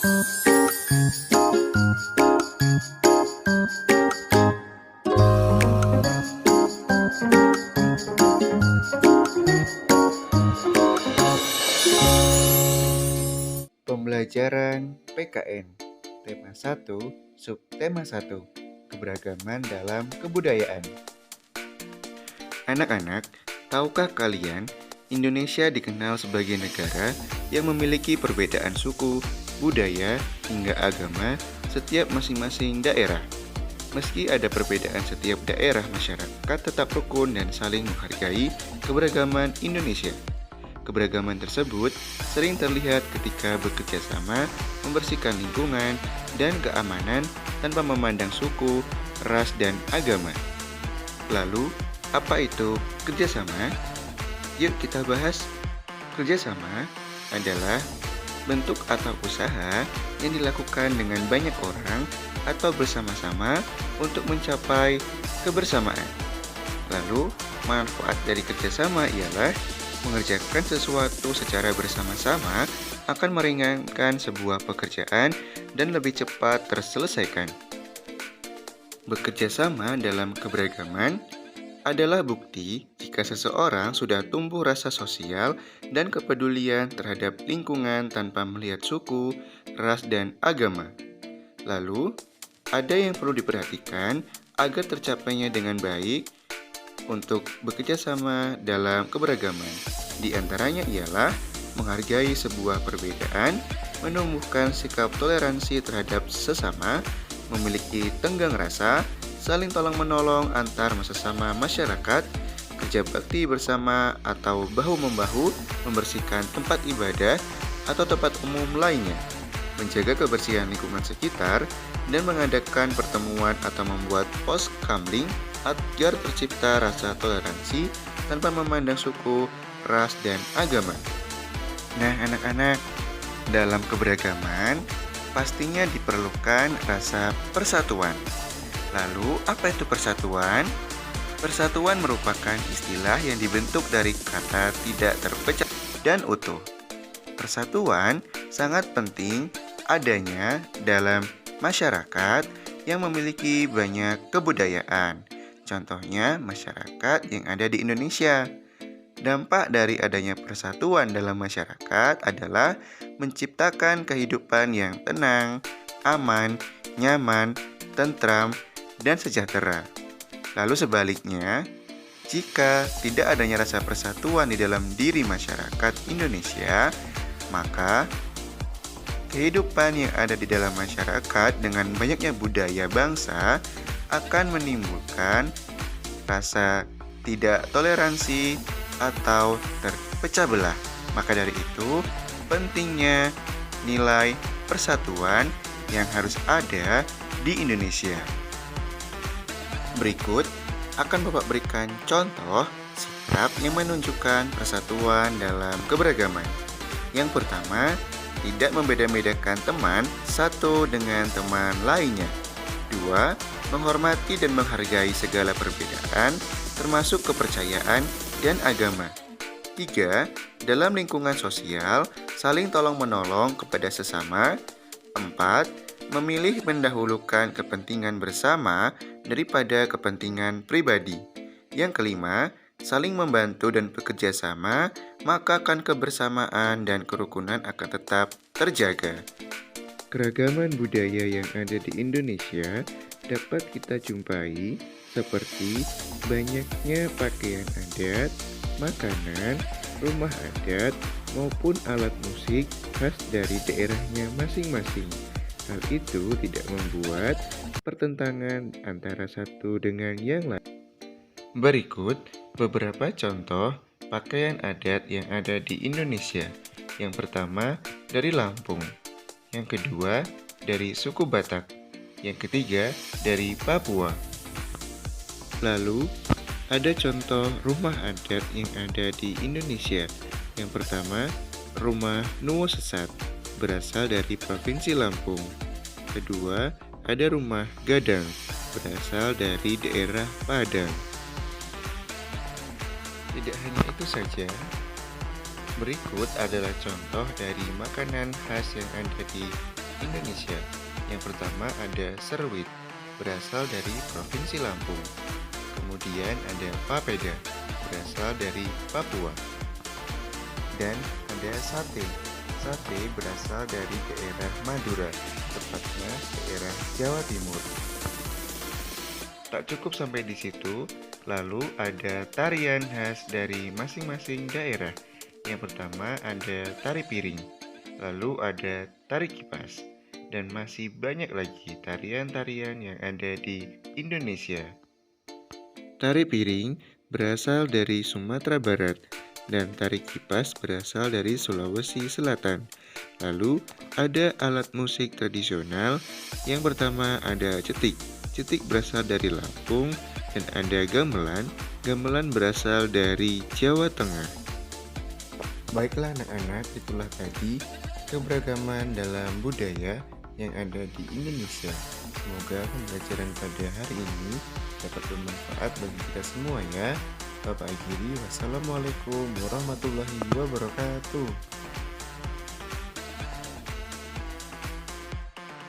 Pembelajaran PKN Tema 1, Subtema 1, Keberagaman dalam Kebudayaan. Anak-anak, tahukah kalian, Indonesia dikenal sebagai negara yang memiliki perbedaan suku, budaya, hingga agama setiap masing-masing daerah. Meski ada perbedaan setiap daerah, masyarakat tetap rukun dan saling menghargai keberagaman Indonesia. Keberagaman tersebut sering terlihat ketika bekerja sama membersihkan lingkungan dan keamanan tanpa memandang suku, ras, dan agama. Lalu, apa itu kerjasama? Yuk kita bahas. Kerjasama adalah bentuk atau usaha yang dilakukan dengan banyak orang atau bersama-sama untuk mencapai kebersamaan. Lalu, manfaat dari kerjasama ialah mengerjakan sesuatu secara bersama-sama akan meringankan sebuah pekerjaan dan lebih cepat terselesaikan. Bekerja sama dalam keberagaman adalah bukti jika seseorang sudah tumbuh rasa sosial dan kepedulian terhadap lingkungan tanpa melihat suku, ras, dan agama. Lalu, ada yang perlu diperhatikan agar tercapainya dengan baik untuk bekerja sama dalam keberagaman. Di antaranya ialah menghargai sebuah perbedaan, menumbuhkan sikap toleransi terhadap sesama, memiliki tenggang rasa, saling tolong-menolong antar sesama masyarakat, kerja bakti bersama atau bahu-membahu, membersihkan tempat ibadah atau tempat umum lainnya, menjaga kebersihan lingkungan sekitar, dan mengadakan pertemuan atau membuat pos kamling agar tercipta rasa toleransi tanpa memandang suku, ras, dan agama. Nah, anak-anak, dalam keberagaman pastinya diperlukan rasa persatuan. Lalu, apa itu persatuan? Persatuan merupakan istilah yang dibentuk dari kata tidak terpecah dan utuh. Persatuan sangat penting adanya dalam masyarakat yang memiliki banyak kebudayaan. Contohnya, masyarakat yang ada di Indonesia. Dampak dari adanya persatuan dalam masyarakat adalah menciptakan kehidupan yang tenang, aman, nyaman, tentram, dan sejahtera. Lalu sebaliknya, jika tidak adanya rasa persatuan di dalam diri masyarakat Indonesia, maka kehidupan yang ada di dalam masyarakat dengan banyaknya budaya bangsa akan menimbulkan rasa tidak toleransi atau terpecah belah. Maka dari itu, pentingnya nilai persatuan yang harus ada di Indonesia. Berikut akan Bapak berikan contoh sikap yang menunjukkan persatuan dalam keberagaman. Yang pertama, tidak membeda-bedakan teman satu dengan teman lainnya. 2. Menghormati dan menghargai segala perbedaan, termasuk kepercayaan dan agama. 3. Dalam lingkungan sosial, saling tolong-menolong kepada sesama. 4. Memilih mendahulukan kepentingan bersama daripada kepentingan pribadi. Yang kelima, saling membantu dan bekerja sama, maka akan kebersamaan dan kerukunan akan tetap terjaga. Keragaman budaya yang ada di Indonesia dapat kita jumpai seperti banyaknya pakaian adat, makanan, rumah adat, maupun alat musik khas dari daerahnya masing-masing. Hal itu tidak membuat pertentangan antara satu dengan yang lain. Berikut beberapa contoh pakaian adat yang ada di Indonesia. Yang pertama, dari Lampung. Yang kedua, dari suku Batak. Yang ketiga, dari Papua. Lalu, ada contoh rumah adat yang ada di Indonesia. Yang pertama, rumah Nuwo Sesat, berasal dari Provinsi Lampung. Kedua, ada rumah Gadang, berasal dari daerah Padang. Tidak hanya itu saja, berikut adalah contoh dari makanan khas yang ada di Indonesia. Yang pertama ada seruit, berasal dari Provinsi Lampung. Kemudian ada papeda, berasal dari Papua. Dan ada sate. Sate berasal dari daerah Madura, tepatnya daerah Jawa Timur. Tak cukup sampai di situ, lalu ada tarian khas dari masing-masing daerah. Yang pertama ada tari piring, lalu ada tari kipas, dan masih banyak lagi tarian-tarian yang ada di Indonesia. Tari piring berasal dari Sumatera Barat, dan tari kipas berasal dari Sulawesi Selatan. Lalu ada alat musik tradisional. Yang pertama ada cetik. Cetik berasal dari Lampung, dan ada gamelan. Gamelan berasal dari Jawa Tengah. Baiklah anak-anak, itulah tadi keberagaman dalam budaya yang ada di Indonesia. Semoga pembelajaran pada hari ini dapat bermanfaat bagi kita semua ya. Bapak akhiri, wassalamualaikum warahmatullahi wabarakatuh.